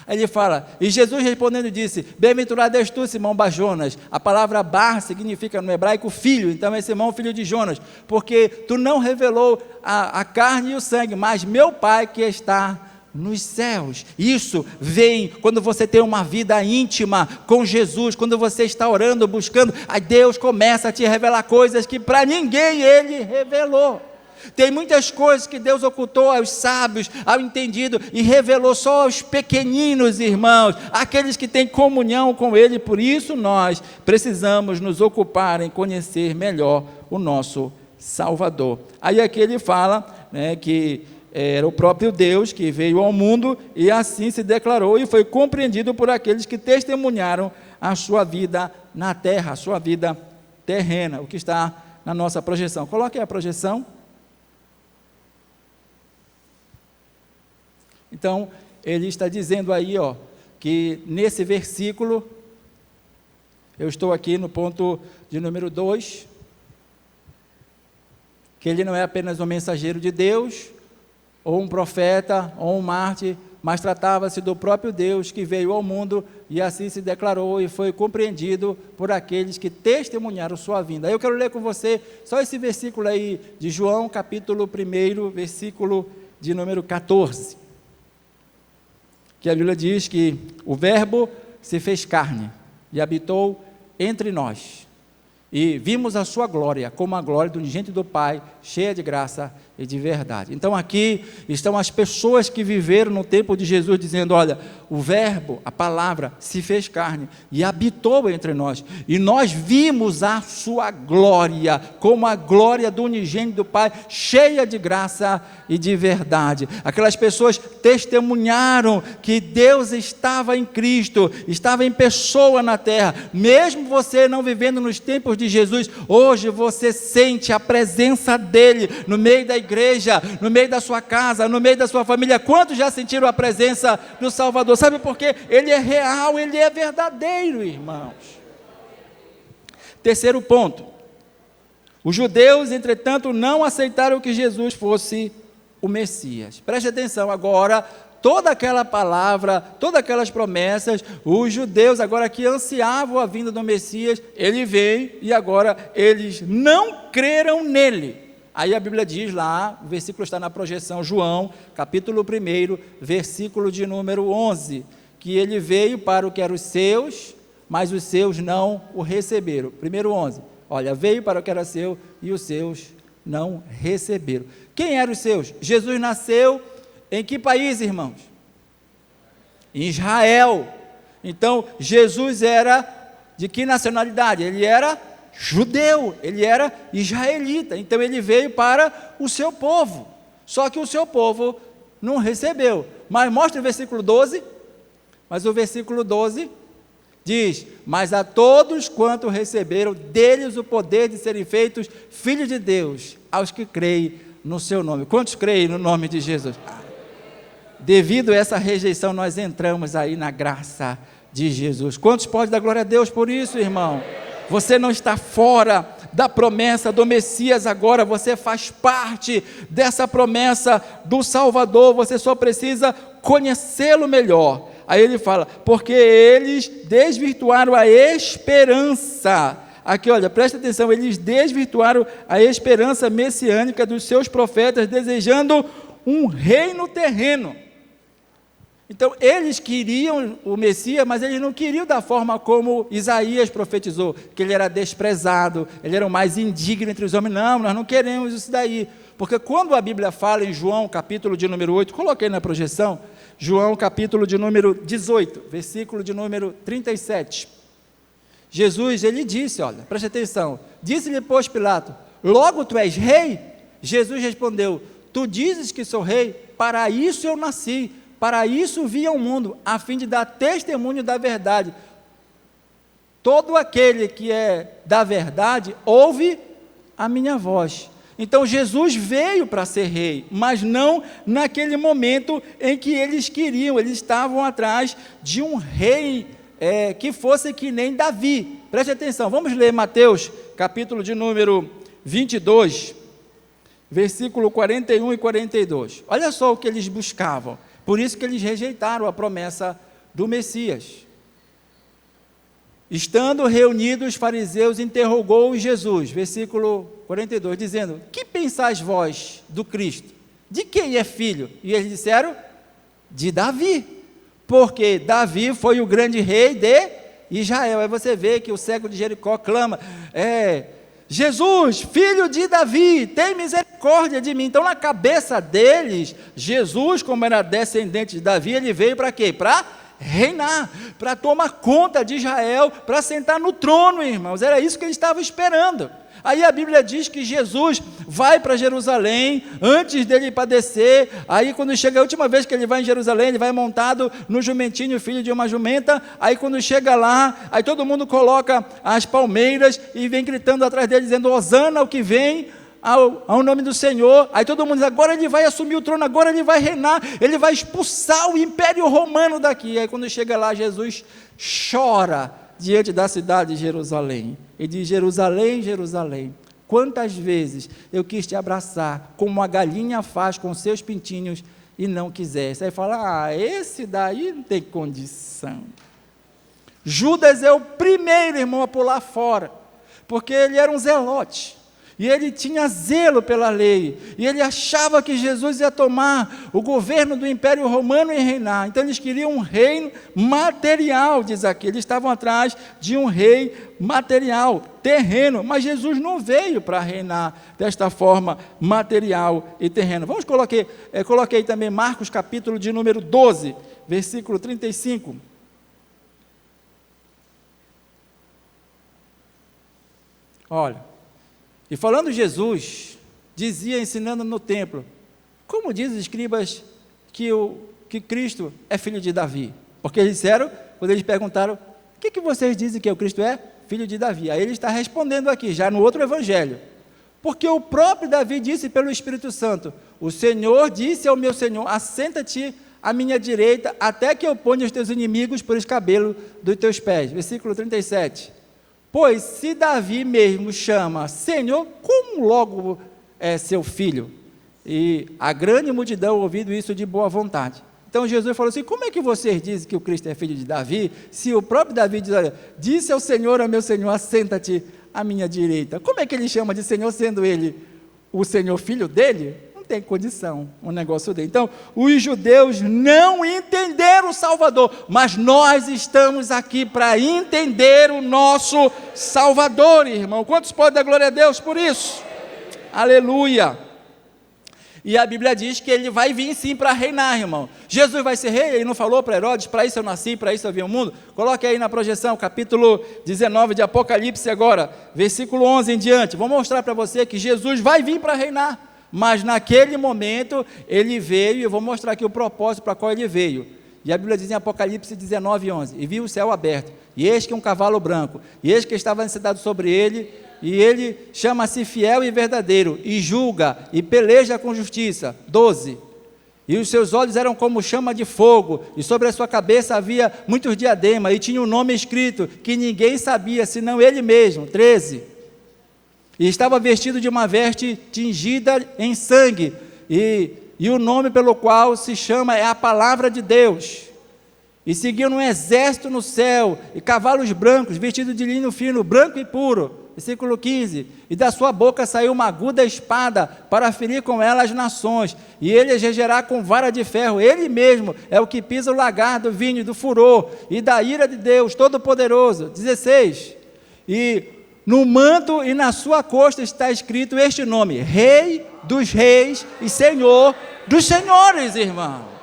Aí ele fala: e Jesus respondendo disse: bem-aventurado és tu, Simão Bar-Jonas. A palavra Bar significa no hebraico filho, então é Simão, filho de Jonas, porque tu não revelou a carne e o sangue, mas meu Pai que está nos céus. Isso vem quando você tem uma vida íntima com Jesus, quando você está orando, buscando, aí Deus começa a te revelar coisas que para ninguém Ele revelou. Tem muitas coisas que Deus ocultou aos sábios, ao entendido, e revelou só aos pequeninos, irmãos, aqueles que têm comunhão com Ele. Por isso nós precisamos nos ocupar em conhecer melhor o nosso Salvador. Aí aqui ele fala, que era o próprio Deus que veio ao mundo e assim se declarou e foi compreendido por aqueles que testemunharam a sua vida na terra, a sua vida terrena, o que está na nossa projeção. Coloque aí a projeção. Então, ele está dizendo aí, que nesse versículo, eu estou aqui no ponto de número 2, que ele não é apenas um mensageiro de Deus, ou um profeta, ou um mártir, mas tratava-se do próprio Deus que veio ao mundo e assim se declarou e foi compreendido por aqueles que testemunharam sua vinda. Aí eu quero ler com você só esse versículo aí de João, capítulo 1, versículo de número 14. Que a Bíblia diz que o Verbo se fez carne e habitou entre nós, e vimos a sua glória, como a glória do unigênito do Pai, cheia de graça e de verdade. Então aqui estão as pessoas que viveram no tempo de Jesus, dizendo: olha, o Verbo, a palavra, se fez carne e habitou entre nós, e nós vimos a sua glória, como a glória do unigênito do Pai, cheia de graça e de verdade. Aquelas pessoas testemunharam que Deus estava em Cristo, estava em pessoa na terra. Mesmo você não vivendo nos tempos de Jesus, hoje você sente a presença dele no meio da igreja, no meio da sua casa, no meio da sua família. Quantos já sentiram a presença do Salvador? Sabe por quê? Ele é real, ele é verdadeiro, irmãos. Terceiro ponto: os judeus, entretanto, não aceitaram que Jesus fosse o Messias. Preste atenção agora. Toda aquela palavra, todas aquelas promessas, os judeus agora que ansiavam a vinda do Messias, ele veio e agora eles não creram nele. Aí a Bíblia diz lá, o versículo está na projeção, João, capítulo 1, versículo de número 11, que ele veio para o que eram os seus, mas os seus não o receberam. Primeiro 11, olha, veio para o que era seu e os seus não receberam. Quem eram os seus? Jesus nasceu em que país, irmãos? Em Israel. Então, Jesus era de que nacionalidade? Ele era judeu, ele era israelita. Então, ele veio para o seu povo. Só que o seu povo não recebeu. Mas mostra o versículo 12. Mas o versículo 12 diz: mas a todos quanto receberam deles o poder de serem feitos filhos de Deus, aos que creem no seu nome. Quantos creem no nome de Jesus? Devido a essa rejeição, nós entramos aí na graça de Jesus. Quantos podem dar glória a Deus por isso, irmão? Você não está fora da promessa do Messias agora, você faz parte dessa promessa do Salvador, você só precisa conhecê-lo melhor. Aí ele fala, porque eles desvirtuaram a esperança. Aqui, olha, presta atenção, eles desvirtuaram a esperança messiânica dos seus profetas, desejando um reino terreno. Então, eles queriam o Messias, mas eles não queriam da forma como Isaías profetizou, que ele era desprezado, ele era o mais indigno entre os homens. Não, nós não queremos isso daí. Porque quando a Bíblia fala em João, capítulo de número 8, coloquei na projeção, João, capítulo de número 18, versículo de número 37. Jesus, ele disse, olha, preste atenção, disse-lhe, pois, Pilato, logo tu és rei? Jesus respondeu, tu dizes que sou rei, para isso eu nasci, para isso vim ao mundo, a fim de dar testemunho da verdade. Todo aquele que é da verdade, ouve a minha voz. Então Jesus veio para ser rei, mas não naquele momento em que eles queriam, eles estavam atrás de um rei que fosse que nem Davi. Preste atenção, vamos ler Mateus, capítulo de número 22, versículo 41 e 42. Olha só o que eles buscavam, por isso que eles rejeitaram a promessa do Messias. Estando reunidos os fariseus, interrogou Jesus, versículo 42, dizendo, que pensais vós do Cristo? De quem é filho? E eles disseram, de Davi, porque Davi foi o grande rei de Israel. Aí você vê que o cego de Jericó clama, Jesus, filho de Davi, tem misericórdia de mim. Então, na cabeça deles, Jesus, como era descendente de Davi, ele veio para quê? Para reinar, para tomar conta de Israel, para sentar no trono, irmãos. Era isso que eles estavam esperando. Aí a Bíblia diz que Jesus vai para Jerusalém, antes dele padecer. Aí quando chega a última vez que ele vai em Jerusalém, ele vai montado no jumentinho, filho de uma jumenta. Aí quando chega lá, aí todo mundo coloca as palmeiras e vem gritando atrás dele, dizendo, Hosana ao que vem, ao nome do Senhor. Aí todo mundo diz, agora ele vai assumir o trono, agora ele vai reinar, ele vai expulsar o Império Romano daqui. Aí quando chega lá, Jesus chora diante da cidade de Jerusalém, e diz, Jerusalém, Jerusalém, quantas vezes eu quis te abraçar, como a galinha faz com seus pintinhos, e não quisesse. Aí fala, esse daí não tem condição. Judas é o primeiro, irmão, a pular fora, porque ele era um zelote, e ele tinha zelo pela lei, e ele achava que Jesus ia tomar o governo do Império Romano e reinar. Então eles queriam um reino material, diz aqui, eles estavam atrás de um rei material, terreno, mas Jesus não veio para reinar desta forma material e terreno. Vamos coloquei também Marcos capítulo de número 12, versículo 35. Olha, e falando Jesus, dizia, ensinando no templo, como diz os escribas que Cristo é filho de Davi? Porque eles disseram, quando eles perguntaram, o que vocês dizem que o Cristo é? Filho de Davi. Aí ele está respondendo aqui, já no outro evangelho, porque o próprio Davi disse pelo Espírito Santo, o Senhor disse ao meu Senhor, assenta-te à minha direita, até que eu ponha os teus inimigos por escabelo dos teus pés. Versículo 37. Pois se Davi mesmo chama Senhor, como logo é seu filho? E a grande multidão ouvindo isso de boa vontade. Então Jesus falou assim, como é que vocês dizem que o Cristo é filho de Davi, se o próprio Davi diz, olha, disse ao Senhor, ao meu Senhor, assenta-te à minha direita. Como é que ele chama de Senhor, sendo ele o Senhor filho dele? Não tem condição um negócio dele. Então, os judeus não entenderam o Salvador, mas nós estamos aqui para entender o nosso Salvador, irmão. Quantos podem dar glória a Deus por isso? Aleluia! E a Bíblia diz que ele vai vir sim para reinar, irmão. Jesus vai ser rei, ele não falou para Herodes, para isso eu nasci, para isso eu vim ao mundo? Coloque aí na projeção, capítulo 19 de Apocalipse agora, versículo 11 em diante. Vou mostrar para você que Jesus vai vir para reinar. Mas naquele momento ele veio, e eu vou mostrar aqui o propósito para qual ele veio. E a Bíblia diz em Apocalipse 19, 11, e viu o céu aberto, e eis que um cavalo branco, e eis que estava sentado sobre ele, e ele chama-se fiel e verdadeiro, e julga, e peleja com justiça. 12, e os seus olhos eram como chama de fogo, e sobre a sua cabeça havia muitos diademas, e tinha um nome escrito, que ninguém sabia, senão ele mesmo. 13, e estava vestido de uma veste tingida em sangue, e o nome pelo qual se chama é a Palavra de Deus. E seguiam um exército no céu, e cavalos brancos, vestidos de linho fino, branco e puro. versículo 15, e da sua boca saiu uma aguda espada para ferir com ela as nações, e ele as regerá com vara de ferro. Ele mesmo é o que pisa o lagar do vinho e do furor, e da ira de Deus Todo-Poderoso. 16, e no manto e na sua costa está escrito este nome: Rei dos Reis e Senhor dos Senhores, irmão.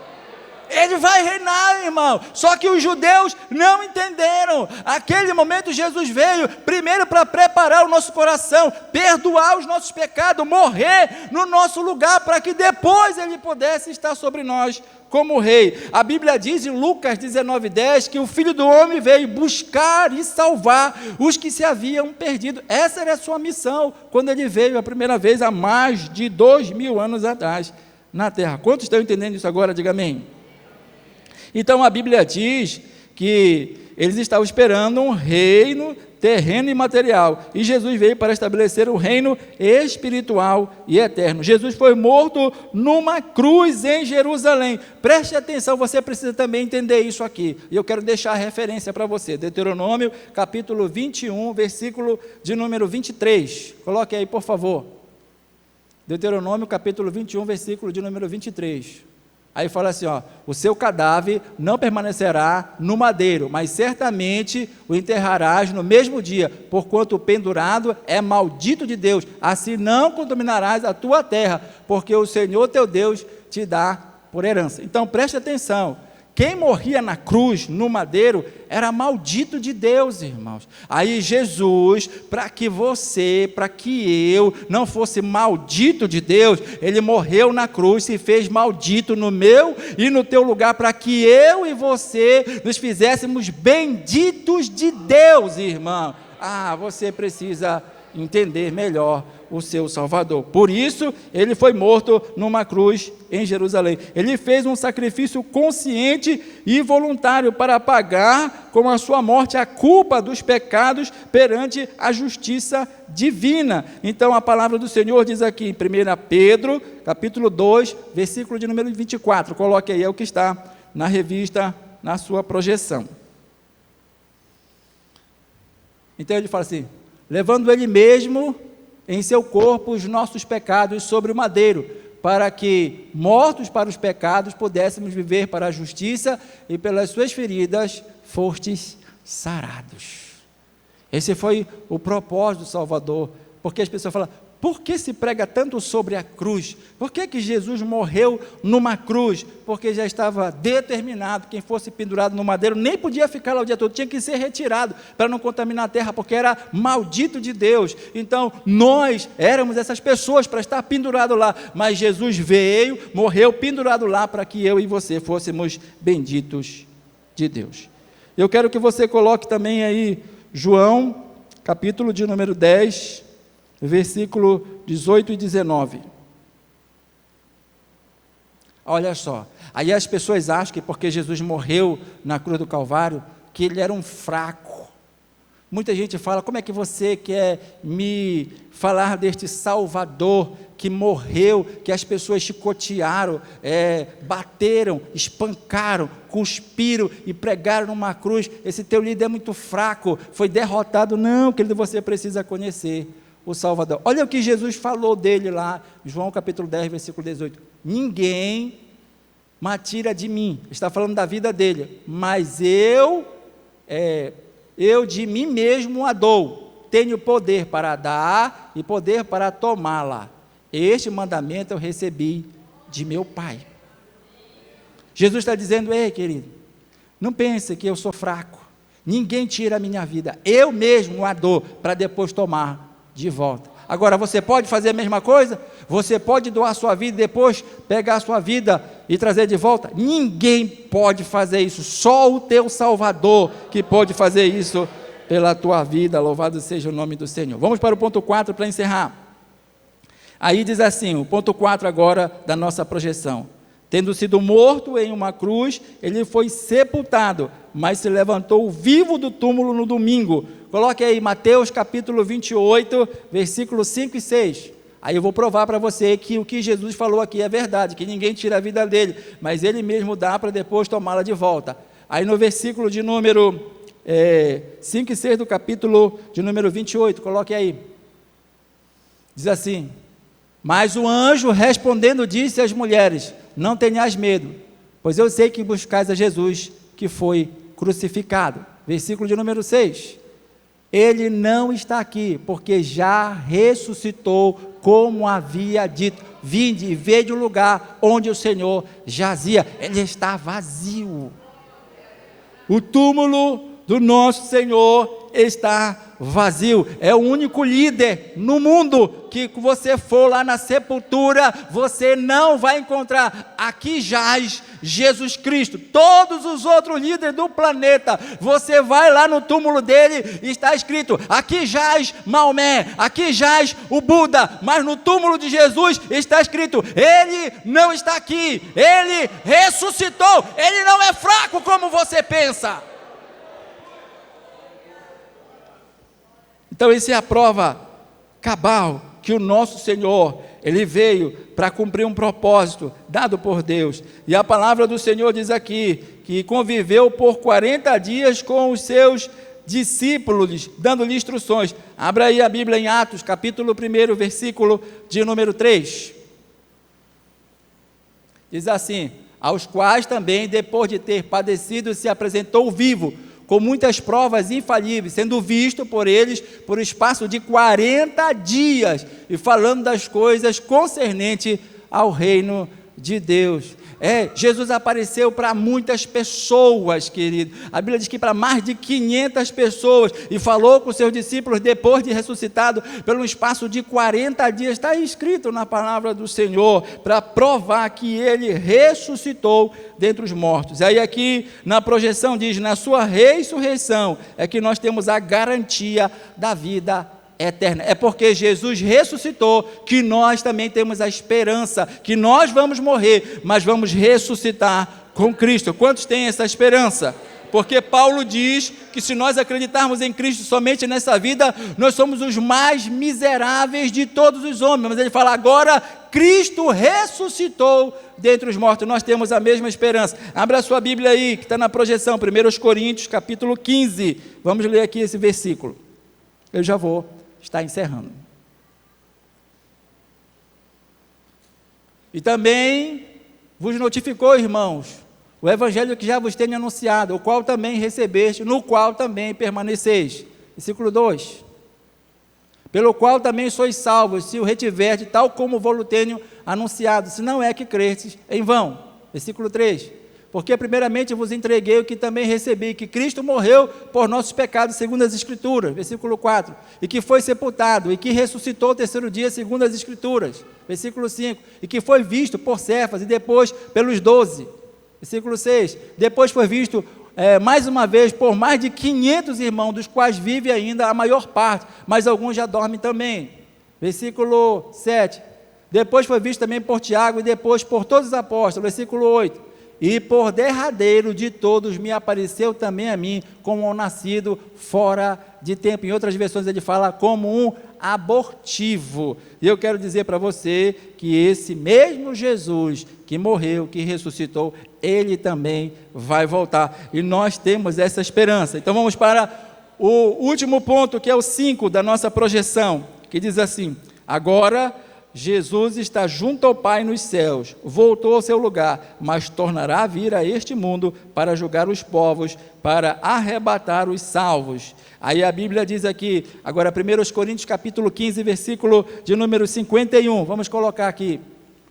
Ele vai reinar, irmão. Só que os judeus não entenderam. Aquele momento Jesus veio primeiro para preparar o nosso coração, perdoar os nossos pecados, morrer no nosso lugar, para que depois ele pudesse estar sobre nós como rei. A Bíblia diz em Lucas 19:10 que o Filho do Homem veio buscar e salvar os que se haviam perdido. Essa era a sua missão quando ele veio a primeira vez há mais de 2000 anos atrás na terra. Quantos estão entendendo isso agora? Diga amém. Então a Bíblia diz que eles estavam esperando um reino terreno e material, e Jesus veio para estabelecer um reino espiritual e eterno. Jesus foi morto numa cruz em Jerusalém. Preste atenção, você precisa também entender isso aqui, e eu quero deixar a referência para você, Deuteronômio capítulo 21, versículo de número 23, coloque aí por favor, Deuteronômio capítulo 21, versículo de número 23, aí fala assim, ó, o seu cadáver não permanecerá no madeiro, mas certamente o enterrarás no mesmo dia, porquanto o pendurado é maldito de Deus, assim não contaminarás a tua terra, porque o Senhor teu Deus te dá por herança. Então preste atenção, quem morria na cruz, no madeiro, era maldito de Deus, irmãos. Aí Jesus, para que você, para que eu não fosse maldito de Deus, ele morreu na cruz, se fez maldito no meu e no teu lugar, para que eu e você nos fizéssemos benditos de Deus, irmão. Você precisa entender melhor o seu Salvador. Por isso, ele foi morto numa cruz em Jerusalém. Ele fez um sacrifício consciente e voluntário para pagar com a sua morte a culpa dos pecados perante a justiça divina. Então, a palavra do Senhor diz aqui em 1 Pedro, capítulo 2, versículo de número 24. Coloque aí, é o que está na revista, na sua projeção. Então, ele fala assim, levando ele mesmo em seu corpo os nossos pecados sobre o madeiro, para que, mortos para os pecados, pudéssemos viver para a justiça, e pelas suas feridas fostes sarados. Esse foi o propósito do Salvador, porque as pessoas falam, por que se prega tanto sobre a cruz? Por que Jesus morreu numa cruz? Porque já estava determinado, quem fosse pendurado no madeiro nem podia ficar lá o dia todo, tinha que ser retirado para não contaminar a terra, porque era maldito de Deus. Então, nós éramos essas pessoas para estar pendurado lá, mas Jesus veio, morreu pendurado lá, para que eu e você fôssemos benditos de Deus. Eu quero que você coloque também aí, João, capítulo de número 10, versículo 18 e 19. Olha só, aí as pessoas acham que porque Jesus morreu na cruz do Calvário, que ele era um fraco. Muita gente fala, como é que você quer me falar deste Salvador que morreu, que as pessoas chicotearam, bateram, espancaram, cuspiram e pregaram numa cruz, esse teu líder é muito fraco, foi derrotado. Não, querido, você precisa conhecer o Salvador. Olha o que Jesus falou dele lá, João capítulo 10, versículo 18. Ninguém me tira de mim, está falando da vida dele, mas eu de mim mesmo a dou, tenho poder para dar e poder para tomá-la. Este mandamento eu recebi de meu Pai. Jesus está dizendo, ei querido, não pense que eu sou fraco, ninguém tira a minha vida, eu mesmo a dou para depois tomar de volta. Agora, você pode fazer a mesma coisa? Você pode doar a sua vida e depois pegar a sua vida e trazer de volta? Ninguém pode fazer isso, só o teu Salvador que pode fazer isso pela tua vida. Louvado seja o nome do Senhor. Vamos para o ponto 4 para encerrar. Aí diz assim, o ponto 4 agora da nossa projeção. Tendo sido morto em uma cruz, ele foi sepultado, mas se levantou vivo do túmulo no domingo. Coloque aí Mateus capítulo 28, versículos 5 e 6. Aí eu vou provar para você que o que Jesus falou aqui é verdade, que ninguém tira a vida dele, mas ele mesmo dá para depois tomá-la de volta. Aí no versículo de número 5 e 6 do capítulo de número 28, coloque aí. Diz assim: mas o anjo respondendo disse às mulheres: não tenhais medo, pois eu sei que buscais a Jesus, que foi crucificado. Versículo de número 6. Ele não está aqui, porque já ressuscitou, como havia dito. Vinde e vede o lugar onde o Senhor jazia. Ele está vazio. O túmulo do nosso Senhor está vazio. É o único líder no mundo que você for lá na sepultura, você não vai encontrar. Aqui jaz Jesus Cristo. Todos os outros líderes do planeta, você vai lá no túmulo dele, está escrito: aqui jaz Maomé, aqui jaz o Buda, mas no túmulo de Jesus está escrito: ele não está aqui, ele ressuscitou, ele não é fraco como você pensa. Então, essa é a prova cabal que o nosso Senhor, Ele veio para cumprir um propósito dado por Deus. E a palavra do Senhor diz aqui, que conviveu por 40 dias com os seus discípulos, dando-lhe instruções. Abra aí a Bíblia em Atos, capítulo 1, versículo de número 3. Diz assim: aos quais também, depois de ter padecido, se apresentou vivo, com muitas provas infalíveis, sendo visto por eles por espaço de 40 dias, e falando das coisas concernentes ao reino de Deus. Jesus apareceu para muitas pessoas, querido. A Bíblia diz que para mais de 500 pessoas, e falou com seus discípulos depois de ressuscitado, pelo espaço de 40 dias. Está escrito na palavra do Senhor, para provar que ele ressuscitou dentre os mortos. Aí aqui na projeção diz: na sua ressurreição é que nós temos a garantia da vida eterna. É porque Jesus ressuscitou que nós também temos a esperança que nós vamos morrer, mas vamos ressuscitar com Cristo. Quantos têm essa esperança? Porque Paulo diz que se nós acreditarmos em Cristo somente nessa vida, nós somos os mais miseráveis de todos os homens. Mas ele fala: agora Cristo ressuscitou dentre os mortos. Nós temos a mesma esperança. Abra a sua Bíblia aí, que está na projeção, 1 Coríntios, capítulo 15. Vamos ler aqui esse versículo. Eu já vou estar encerrando. E também vos notificou, irmãos, o evangelho que já vos tenho anunciado, o qual também recebeste, no qual também permaneceis. Versículo 2. Pelo qual também sois salvos, se o retiverde, tal como vos tenho anunciado, se não é que crestes em vão. Versículo 3. Porque primeiramente vos entreguei o que também recebi, que Cristo morreu por nossos pecados, segundo as Escrituras. Versículo 4. E que foi sepultado, e que ressuscitou o terceiro dia, segundo as Escrituras. Versículo 5. E que foi visto por Cefas, e depois pelos 12. Versículo 6. Depois foi visto mais uma vez por mais de 500 irmãos, dos quais vive ainda a maior parte, mas alguns já dormem também. Versículo 7. Depois foi visto também por Tiago, e depois por todos os apóstolos. Versículo 8. E por derradeiro de todos me apareceu também a mim, como um nascido fora de tempo. Em outras versões ele fala como um abortivo. E eu quero dizer para você que esse mesmo Jesus que morreu, que ressuscitou, ele também vai voltar. E nós temos essa esperança. Então vamos para o último ponto, que é o 5 da nossa projeção, que diz assim: agora Jesus está junto ao Pai nos céus, voltou ao seu lugar, mas tornará a vir a este mundo para julgar os povos, para arrebatar os salvos. Aí a Bíblia diz aqui, agora 1 Coríntios capítulo 15, versículo de número 51, vamos colocar aqui,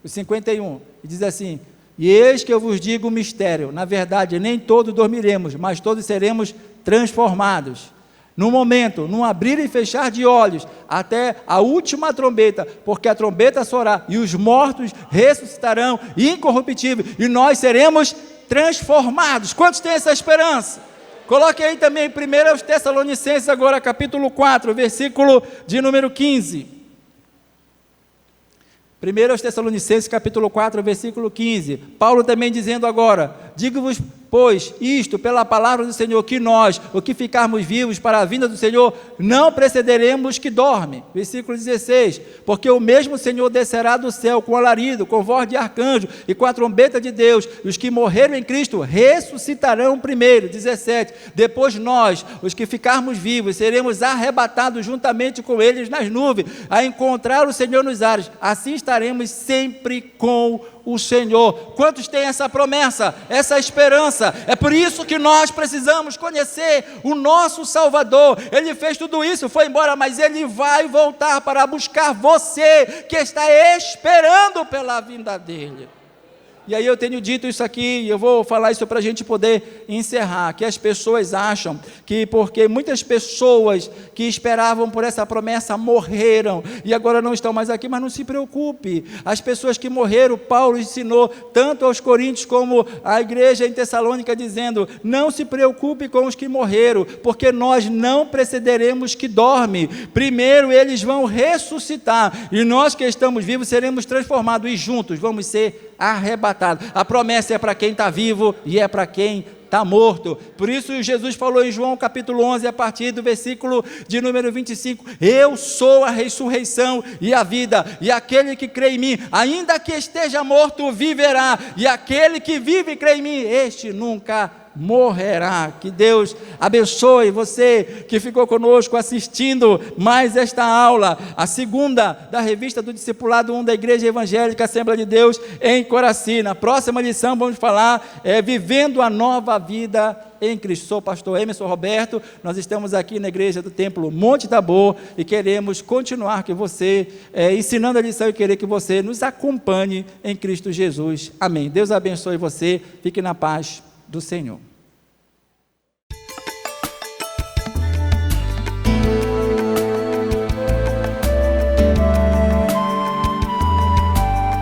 o 51, e diz assim: e eis que eu vos digo um mistério, na verdade nem todos dormiremos, mas todos seremos transformados. No momento, num abrir e fechar de olhos, até a última trombeta, porque a trombeta soará, e os mortos ressuscitarão incorruptíveis, e nós seremos transformados. Quantos têm essa esperança? Coloque aí também 1 Tessalonicenses, agora capítulo 4, versículo de número 15. 1 Tessalonicenses capítulo 4, versículo 15. Paulo também dizendo agora: digo-vos Pois isto, pela palavra do Senhor, que nós, o que ficarmos vivos para a vinda do Senhor, não precederemos que dorme. Versículo 16, porque o mesmo Senhor descerá do céu com alarido, com voz de arcanjo e com a trombeta de Deus, e os que morreram em Cristo ressuscitarão primeiro. 17, depois nós, os que ficarmos vivos, seremos arrebatados juntamente com eles nas nuvens, a encontrar o Senhor nos ares, assim estaremos sempre com o Senhor. Quantos têm essa promessa, essa esperança? É por isso que nós precisamos conhecer o nosso Salvador. Ele fez tudo isso, foi embora, mas Ele vai voltar para buscar você, que está esperando pela vinda dEle. E aí eu tenho dito isso aqui, e eu vou falar isso para a gente poder encerrar, que as pessoas acham que porque muitas pessoas que esperavam por essa promessa morreram, e agora não estão mais aqui, mas não se preocupe, as pessoas que morreram, Paulo ensinou tanto aos coríntios como à igreja em Tessalônica, dizendo, não se preocupe com os que morreram, porque nós não precederemos que dorme, primeiro eles vão ressuscitar, e nós que estamos vivos seremos transformados, e juntos vamos ser arrebatados. A promessa é para quem está vivo e é para quem está morto. Por isso Jesus falou em João capítulo 11, a partir do versículo de número 25, eu sou a ressurreição e a vida, e aquele que crê em mim, ainda que esteja morto, viverá, e aquele que vive e crê em mim, este nunca morrerá. Que Deus abençoe você que ficou conosco assistindo mais esta aula, a segunda da revista do Discipulado 1 da Igreja Evangélica Assembleia de Deus em Coraci. Na próxima lição vamos falar vivendo a nova vida em Cristo. Sou o pastor Emerson Roberto, nós estamos aqui na igreja do Templo Monte Tabor e queremos continuar que você, ensinando a lição, e querer que você nos acompanhe em Cristo Jesus. Amém. Deus abençoe você, fique na paz do Senhor.